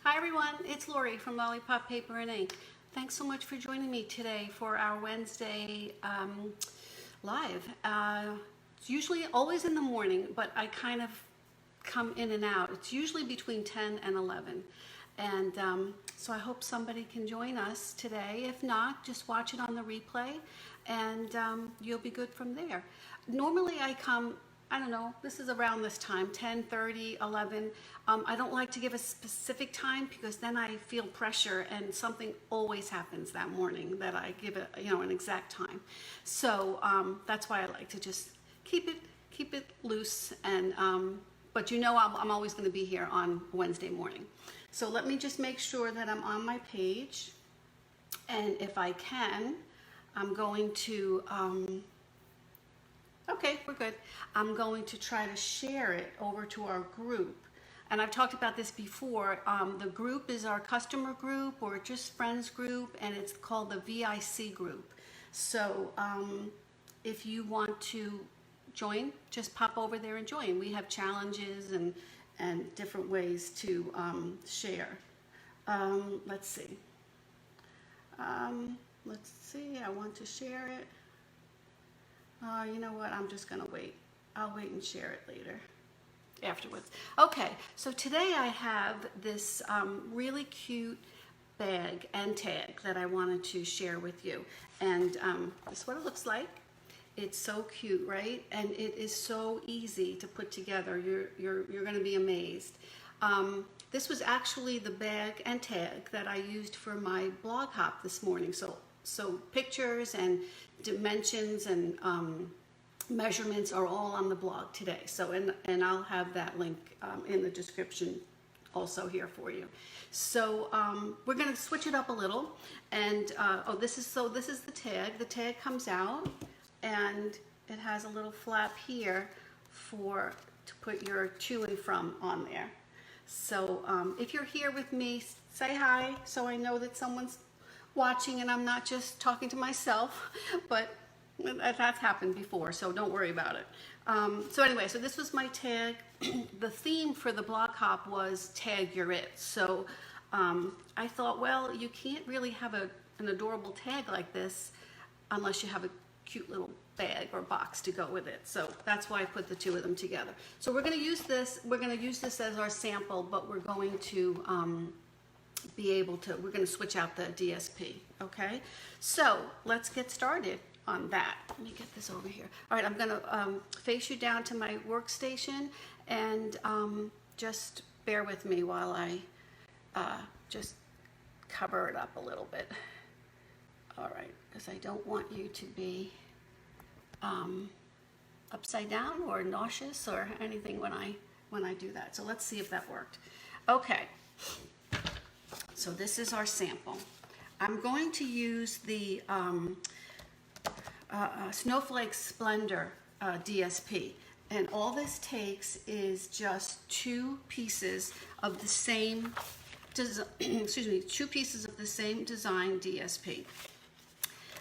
Hi everyone, it's Lori from Lollipop Paper and Ink. Thanks so much for joining me today for our Wednesday live. It's usually always in the morning, but I kind of come in and out. It's usually between 10 and 11. And so I hope somebody can join us today. If not, just watch it on the replay and you'll be good from there. Normally I come, I don't know, this is around this time, 10:30, 11. I don't like to give a specific time because then I feel pressure and something always happens that morning that I give it, an exact time. So that's why I like to just keep it loose. And but I'm always going to be here on Wednesday morning. So let me just make sure that I'm on my page, and if I can, I'm going to. Okay, we're good. I'm going to try to share it over to our group. And I've talked about this before. The group is our customer group or just friends group, and it's called the VIC group. So if you want to join, just pop over there and join. We have challenges and different ways to share. Let's see. I want to share it. You know what? I'm just going to wait. I'll wait and share it later, afterwards. Okay, so today I have this really cute bag and tag that I wanted to share with you. And this is what it looks like. It's so cute, right? And it is so easy to put together. You're going to be amazed. This was actually the bag and tag that I used for my blog hop this morning. So pictures and dimensions and measurements are all on the blog today. So and I'll have that link in the description also here for you. So we're going to switch it up a little. And this is the tag. The tag comes out and it has a little flap here to put your to and from on there. So if you're here with me, say hi so I know that someone's watching and I'm not just talking to myself, but that's happened before, so don't worry about it. So anyway, so this was my tag. The theme for the blog hop was tag you're it. So I thought, well, you can't really have an adorable tag like this unless you have a cute little bag or box to go with it. So that's why I put the two of them together. So we're going to use this. We're going to use this as our sample, but we're going to we're going to switch out the DSP. Okay, so let's get started on that. Let me get this over here. All right, I'm going to face you down to my workstation, and just bear with me while I just cover it up a little bit. All right, because I don't want you to be upside down or nauseous or anything when I do that. So let's see if that worked. Okay. So this is our sample. I'm going to use the Snowflake Splendor DSP, and all this takes is just two pieces of the same two pieces of the same design DSP.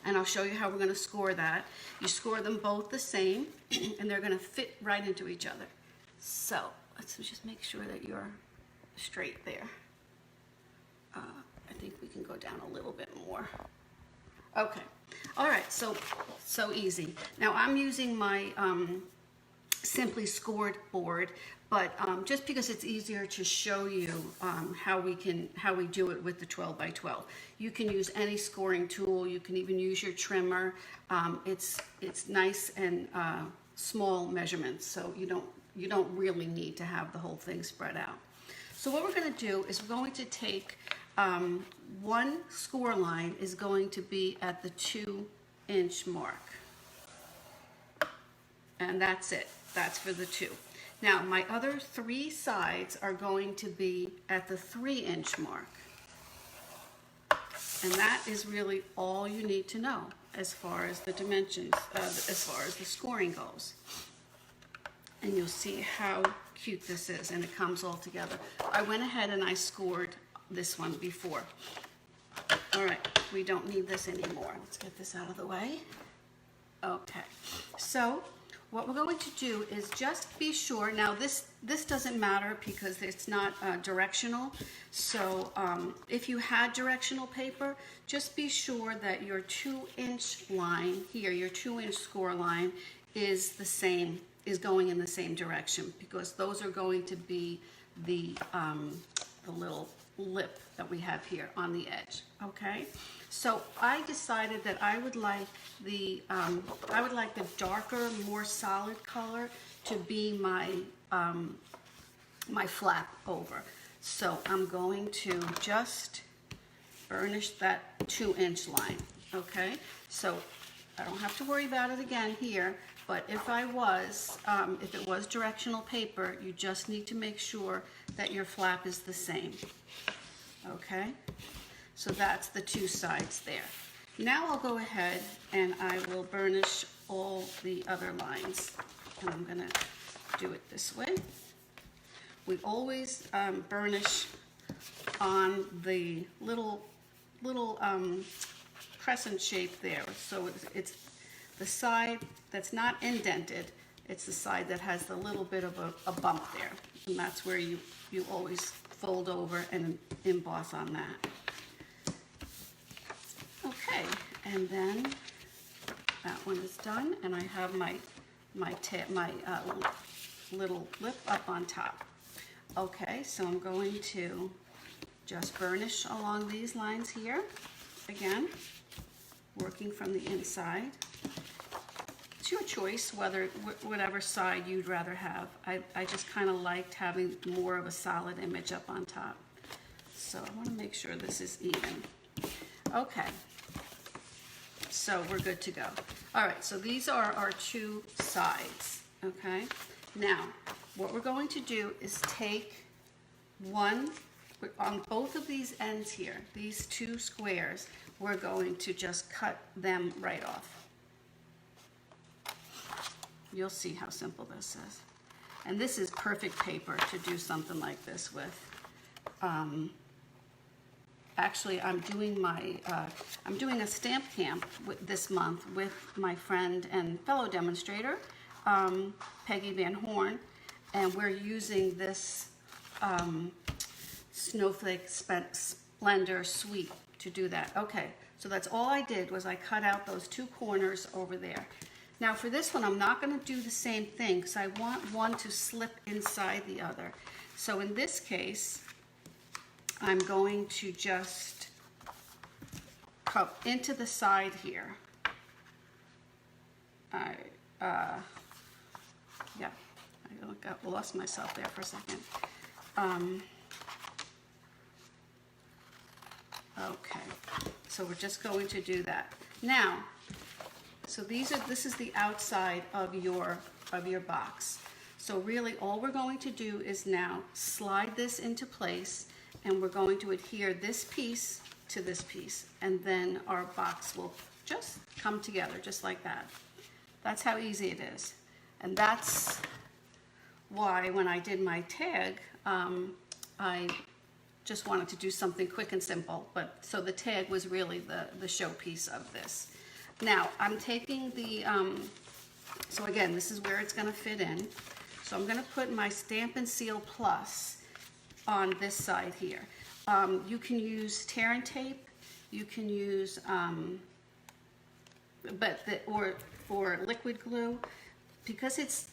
And I'll show you how we're going to score that. You score them both the same, and they're going to fit right into each other. So let's just make sure that you're straight there. I think we can go down a little bit more. Okay. All right. So easy. Now I'm using my Simply Scored board, but just because it's easier to show you how we do it with the 12 by 12. You can use any scoring tool. You can even use your trimmer. It's nice and small measurements, so you don't really need to have the whole thing spread out. So what we're going to do is we're going to take one score line is going to be at the 2-inch mark. And that's it. That's for the 2. Now my other 3 sides are going to be at the 3-inch mark. And that is really all you need to know as far as the dimensions, as far as the scoring goes. And you'll see how cute this is, and it comes all together. I went ahead and I scored this one before. All right, we don't need this anymore. Let's get this out of the way. Okay, so what we're going to do is just be sure. Now this doesn't matter because it's not directional. So if you had directional paper, just be sure that your 2-inch line here, your 2-inch score line, is going in the same direction, because those are going to be the little lip that we have here on the edge. Okay, so I decided that I would like the darker, more solid color to be my my flap over. So I'm going to just burnish that 2-inch line. Okay, so I don't have to worry about it again here. But if it was directional paper, you just need to make sure that your flap is the same. Okay, so that's the 2 sides there. Now I'll go ahead and I will burnish all the other lines. And I'm gonna do it this way. We always burnish on the little crescent shape there. So it's the side that's not indented, it's the side that has the little bit of a bump there. And that's where you always fold over and emboss on that. Okay, and then that one is done, and I have my little lip up on top. Okay, so I'm going to just burnish along these lines here, again, working from the inside. It's your choice whatever side you'd rather have. I just kind of liked having more of a solid image up on top. So I want to make sure this is even. Okay, so we're good to go. All right, so these are our 2 sides. Okay, now what we're going to do is take one on both of these ends here, these 2 squares, we're going to just cut them right off. You'll see how simple this is. And this is perfect paper to do something like this with. Actually, I'm doing a stamp camp this month with my friend and fellow demonstrator, Peggy Van Horn, and we're using this Snowflake Splendor suite to do that. Okay, so that's all I did, was I cut out those 2 corners over there. Now for this one, I'm not going to do the same thing because I want one to slip inside the other. So in this case, I'm going to just cut into the side here. Yeah, I lost myself there for a second. Okay, so we're just going to do that. Now, so this is the outside of your box. So really all we're going to do is now slide this into place, and we're going to adhere this piece to this piece, and then our box will just come together just like that. That's how easy it is. And that's why when I did my tag, I just wanted to do something quick and simple, but so the tag was really the showpiece of this. Now I'm taking the, so again, this is where it's going to fit in. So I'm going to put my Stampin Seal Plus on this side here. You can use tear and tape, you can use, or liquid glue. Because it's,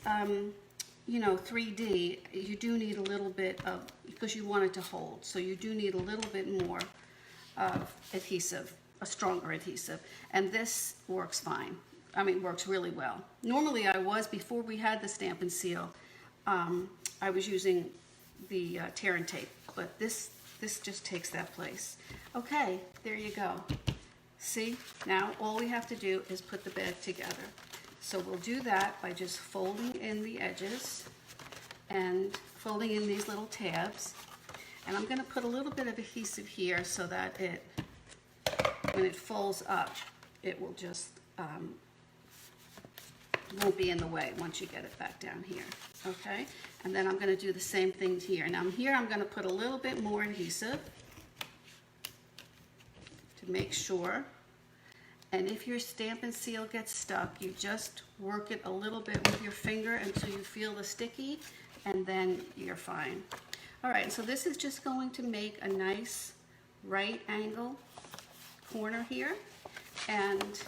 you know, 3D, you do need a little bit of, because you want it to hold, so you do need a little bit more of adhesive, a stronger adhesive, and this works fine. I mean, works really well. Normally before we had the Stampin' Seal, I was using the tear and tape, but this just takes that place. Okay, there you go. See, now all we have to do is put the bag together. So we'll do that by just folding in the edges and folding in these little tabs. And I'm going to put a little bit of adhesive here so that when it folds up, it will just won't be in the way once you get it back down here. Okay, and then I'm going to do the same thing here. Now here I'm going to put a little bit more adhesive to make sure. And if your Stampin' Seal gets stuck, you just work it a little bit with your finger until you feel the sticky, and then you're fine. All right, so this is just going to make a nice right angle corner here. And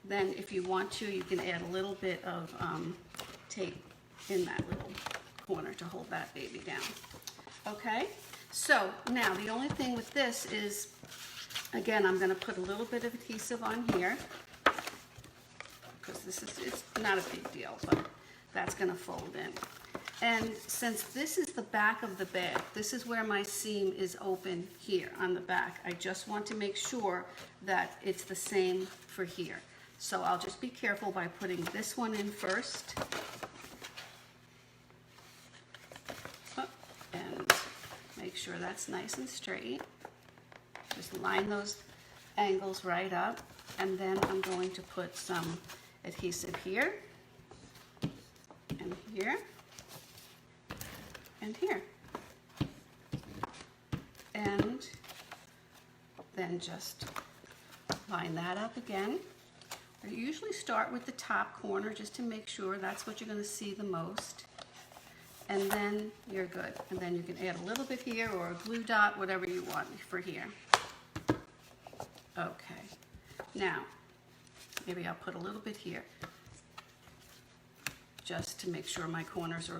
then if you want to, you can add a little bit of tape in that little corner to hold that baby down. Okay, so now the only thing with this is, again, I'm going to put a little bit of adhesive on here because it's not a big deal, but that's going to fold in. And since this is the back of the bag, this is where my seam is open here on the back. I just want to make sure that it's the same for here. So I'll just be careful by putting this one in first. And make sure that's nice and straight. Just line those angles right up. And then I'm going to put some adhesive here, and here, and here. And then just line that up again. I usually start with the top corner just to make sure that's what you're going to see the most. And then you're good. And then you can add a little bit here or a glue dot, whatever you want for here. Okay. Now, maybe I'll put a little bit here just to make sure my corners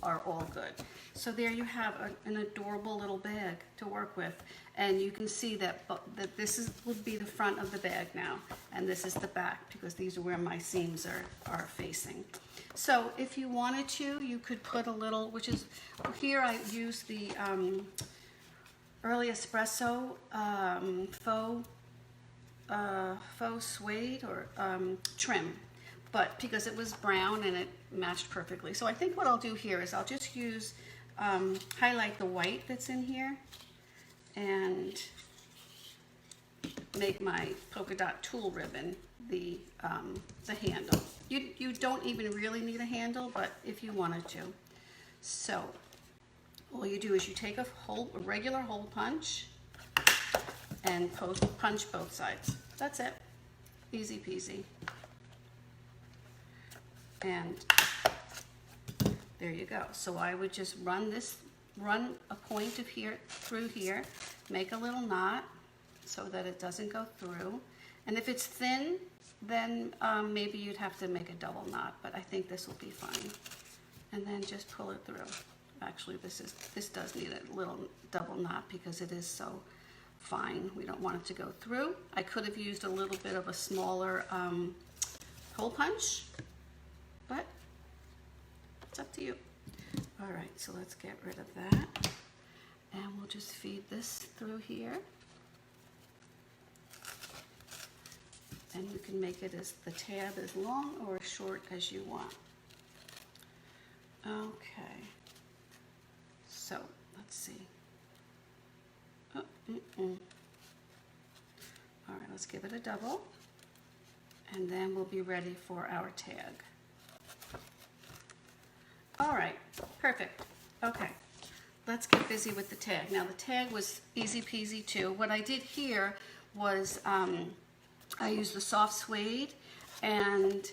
are all good. So there you have an adorable little bag to work with. And you can see that this would be the front of the bag now, and this is the back, because these are where my seams are facing. So if you wanted to, you could put a little, which is, here I use the Early Espresso faux suede or trim, but because it was brown and it matched perfectly. So I think what I'll do here is I'll just use, highlight the white that's in here and make my polka dot tulle ribbon the handle. You don't even really need a handle, but if you wanted to. So all you do is you take a regular hole punch and punch both sides. That's it. Easy peasy. And there you go. So I would just run a point of here through here, make a little knot so that it doesn't go through. And if it's thin, then maybe you'd have to make a double knot, but I think this will be fine. And then just pull it through. Actually, this does need a little double knot because it is so fine. We don't want it to go through. I could have used a little bit of a smaller hole punch, but it's up to you. All right, so let's get rid of that. And we'll just feed this through here. And you can make it as the tab as long or as short as you want. Okay. So, let's see. Oh, All right, let's give it a double. And then we'll be ready for our tag. All right, perfect. Okay, let's get busy with the tag. Now the tag was easy peasy too. What I did here was I used the soft suede, and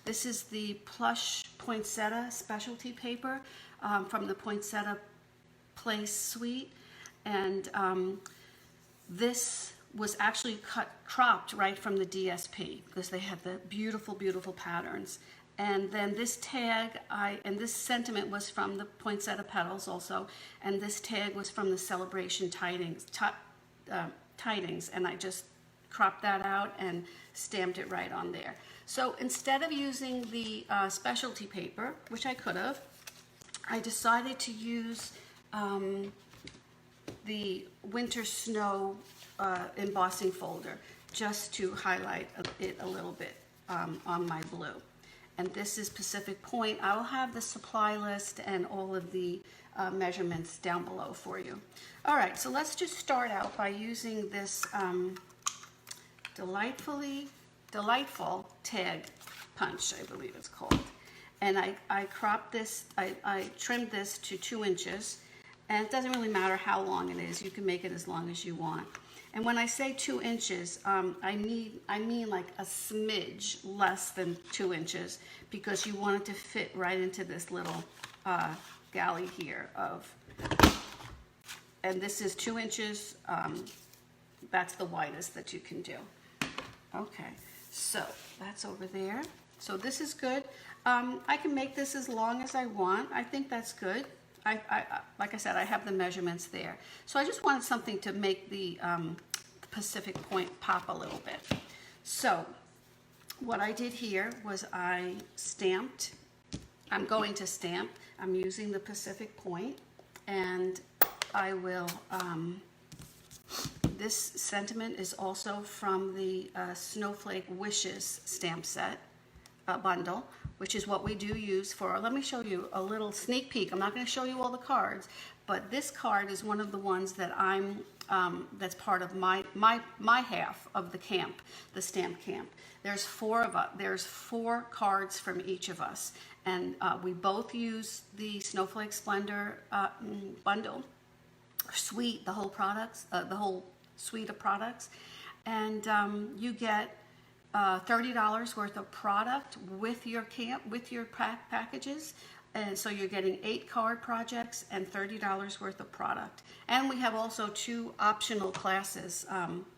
this is the plush poinsettia specialty paper from the Poinsettia Place suite. And this was actually cropped right from the DSP because they have the beautiful, beautiful patterns. And then this tag, and this sentiment was from the Poinsettia Petals also, and this tag was from the Celebration Tidings, and I just cropped that out and stamped it right on there. So instead of using the specialty paper, which I could have, I decided to use the Winter Snow embossing folder just to highlight it a little bit on my blue. And this is Pacific Point. I will have the supply list and all of the measurements down below for you. All right, so let's just start out by using this delightful tag punch, I believe it's called. And I cropped this, I trimmed this to 2 inches, and it doesn't really matter how long it is. You can make it as long as you want. And when I say 2 inches, I mean like a smidge less than 2 inches, because you want it to fit right into this little galley here and this is 2 inches. That's the widest that you can do. Okay, so that's over there. So this is good. I can make this as long as I want. I think that's good. Like I said, I have the measurements there. So I just wanted something to make the Pacific Point pop a little bit. So what I did here was I stamped. I'm going to stamp. I'm using the Pacific Point, and I will, this sentiment is also from the Snowflake Wishes stamp set bundle, which is what we do use for, let me show you a little sneak peek. I'm not going to show you all the cards, but this card is one of the ones that I'm, that's part of my half of the camp, the stamp camp. There's 4 of us. There's 4 cards from each of us, and we both use the Snowflake Splendor bundle, suite, the whole products, the whole suite of products, and you get $30 worth of product with your camp, with your packages. And so you're getting 8 card projects and $30 worth of product. And we have also 2 optional classes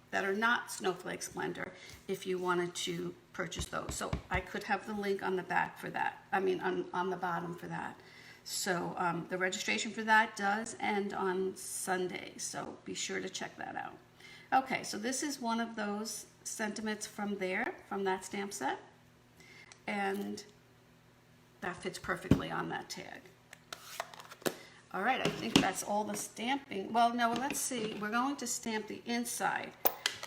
that are not Snowflake Splendor if you wanted to purchase those. So I could have the link on the back for that. I mean, on the bottom for that. So the registration for that does end on Sunday. So be sure to check that out. Okay, so this is one of those sentiments from there, from that stamp set. And that fits perfectly on that tag. All right, I think that's all the stamping. Well, no, let's see. We're going to stamp the inside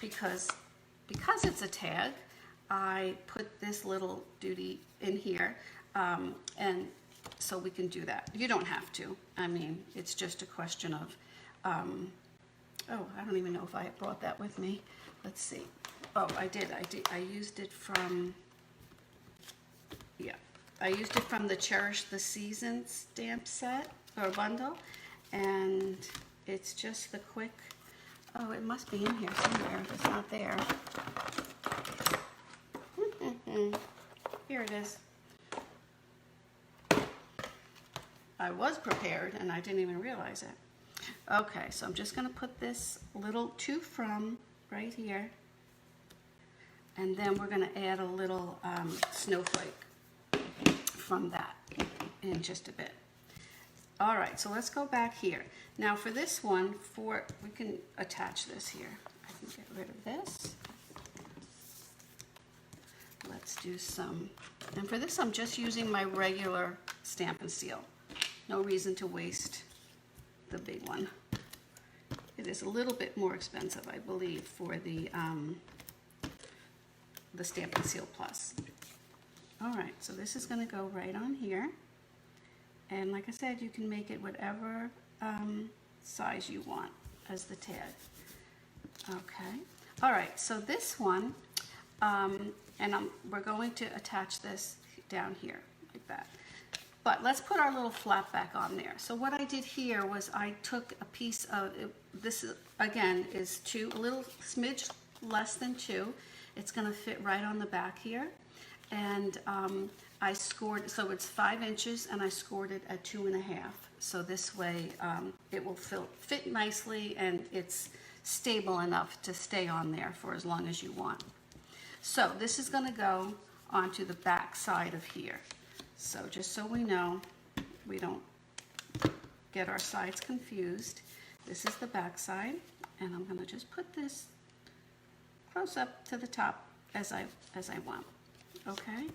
because it's a tag. I put this little duty in here, and so we can do that. You don't have to. I mean, it's just a question of, oh, I don't even know if I brought that with me. Let's see. Oh, I did. I used it from, yeah. I used it from the Cherish the Season stamp set or bundle, and it's just the quick, oh, it must be in here somewhere if it's not there. Here it is. I was prepared and I didn't even realize it. Okay, so I'm just going to put this little to from right here, and then we're going to add a little snowflake from that in just a bit. All right, so let's go back here. Now for this one, we can attach this here. I can get rid of this. Let's do some, and for this I'm just using my regular Stampin' Seal. No reason to waste the big one. It is a little bit more expensive, I believe, for the Stampin' Seal Plus. All right, so this is going to go right on here. And like I said, you can make it whatever size you want as the tag. Okay. All right, so this one, we're going to attach this down here like that. But let's put our little flap back on there. So what I did here was I took a piece of, this is, again, is a little smidge less than 2. It's going to fit right on the back here. And I scored, so it's 5 inches, and I scored it at 2.5. So this way it will fit nicely, and it's stable enough to stay on there for as long as you want. So this is going to go onto the back side of here. So just so we know, we don't get our sides confused, this is the back side, and I'm going to just put this close up to the top as I want. Okay,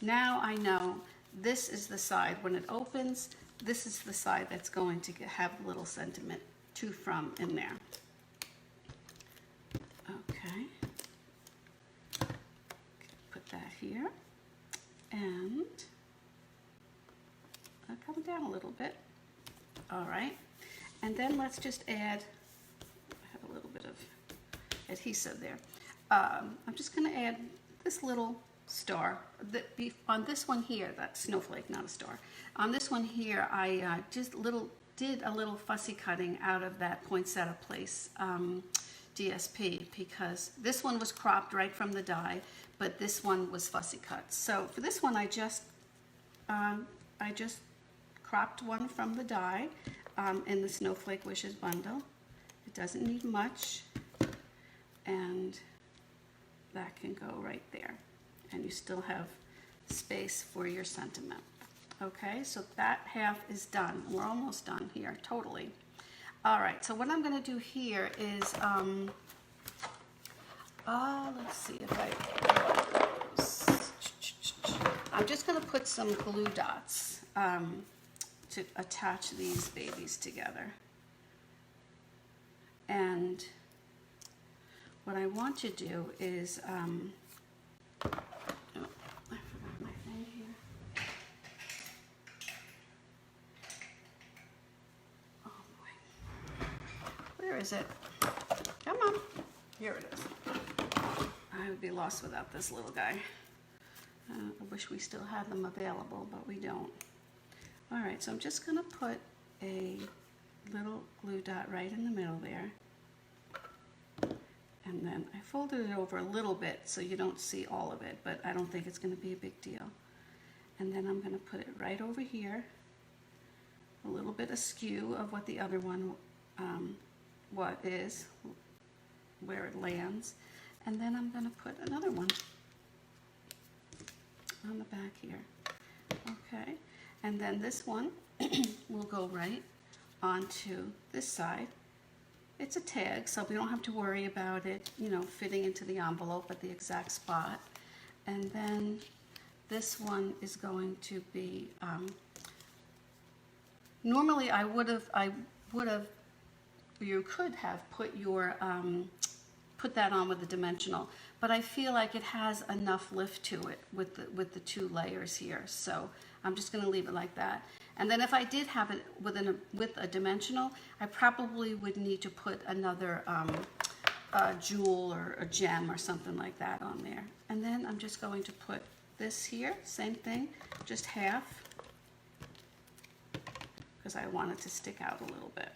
now I know this is the side, when it opens, this is the side that's going to have a little sentiment to from in there. Okay, put that here, and I'll come down a little bit. All right, and then let's just add, I have a little bit of adhesive there. I'm just going to add this little star. On this one here, that's snowflake, not a star. On this one here, I just did a little fussy cutting out of that poinsettia place DSP, because this one was cropped right from the die, but this one was fussy cut. So for this one, I just cropped one from the die in the Snowflake Wishes bundle. It doesn't need much, and that can go right there. And you still have space for your sentiment. Okay, so that half is done. We're almost done here, totally. All right, so what I'm going to do here is, let's see if I'm just going to put some glue dots to attach these babies together. And what I want to do is, oh, I forgot my thing here. Oh boy. Where is it? Come on. Here it is. I would be lost without this little guy. I wish we still had them available, but we don't. All right, so I'm just going to put a little glue dot right in the middle there. And then I folded it over a little bit so you don't see all of it, but I don't think it's going to be a big deal. And then I'm going to put it right over here, a little bit askew of what the other one where it lands. And then I'm going to put another one on the back here. Okay, and then this one will go right onto this side. It's a tag, so we don't have to worry about it, you know, fitting into the envelope at the exact spot. And then this one is going to be, normally you could have put your, put that on with the dimensional, but I feel like it has enough lift to it with the two layers here. So I'm just going to leave it like that. And then if I did have it with a dimensional, I probably would need to put another jewel or a gem or something like that on there. And then I'm just going to put this here, same thing, just half, because I want it to stick out a little bit.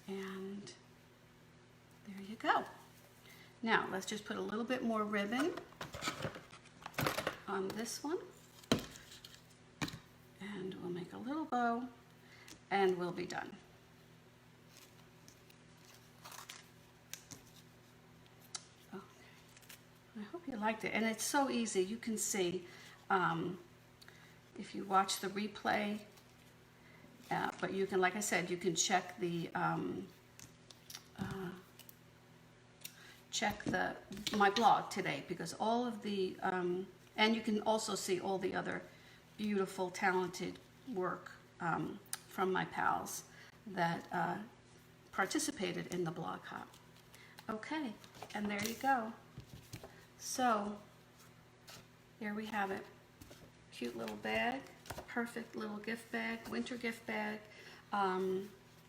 And there you go. Now let's just put a little bit more ribbon on this one. And we'll make a little bow and we'll be done. Okay. I hope you liked it. And it's so easy. You can see if you watch the replay, but you can, like I said, you can check my blog today, because all of the, and you can also see all the other beautiful, talented work from my pals that participated in the blog hop. Okay, and there you go. So, there we have it. Cute little bag, perfect little gift bag, winter gift bag.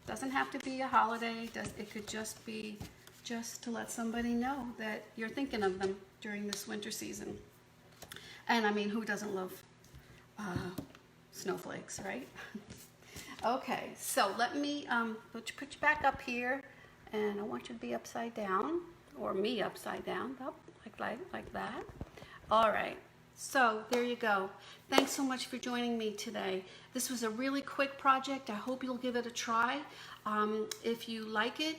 Doesn't have to be a holiday. It could just be just to let somebody know that you're thinking of them during this winter season. And I mean, who doesn't love snowflakes, right? Okay, so let me put you back up here, and I want you to be upside down, or me upside down, like that. All right, so there you go. Thanks so much for joining me today. This was a really quick project. I hope you'll give it a try. If you like it,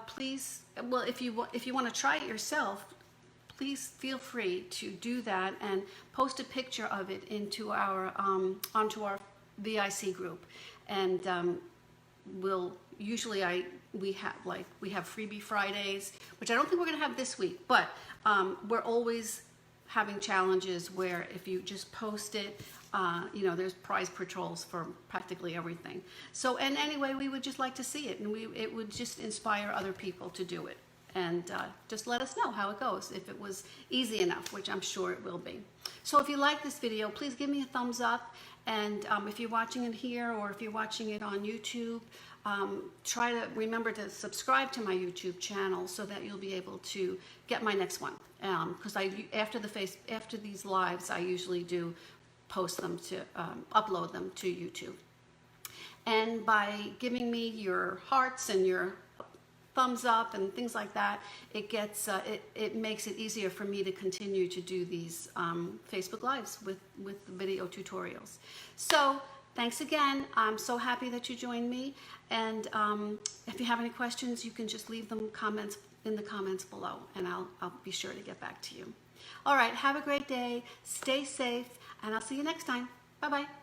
please, well, if you want to try it yourself, please feel free to do that and post a picture of it into our onto our VIC group. And we have freebie Fridays, which I don't think we're going to have this week, but we're always having challenges where if you just post it, you know, there's prize patrols for practically everything. So, and anyway, we would just like to see it, and it would just inspire other people to do it. And just let us know how it goes, if it was easy enough, which I'm sure it will be. So if you like this video, please give me a thumbs up. And if you're watching it here, or if you're watching it on YouTube, try to remember to subscribe to my YouTube channel so that you'll be able to get my next one. Because after these lives, I usually do post them to upload them to YouTube. And by giving me your hearts and your thumbs up and things like that, it gets it makes it easier for me to continue to do these Facebook Lives with video tutorials. So thanks again. I'm so happy that you joined me. And if you have any questions, you can just leave them in the comments below, and I'll be sure to get back to you. All right, have a great day. Stay safe, and I'll see you next time. Bye-bye.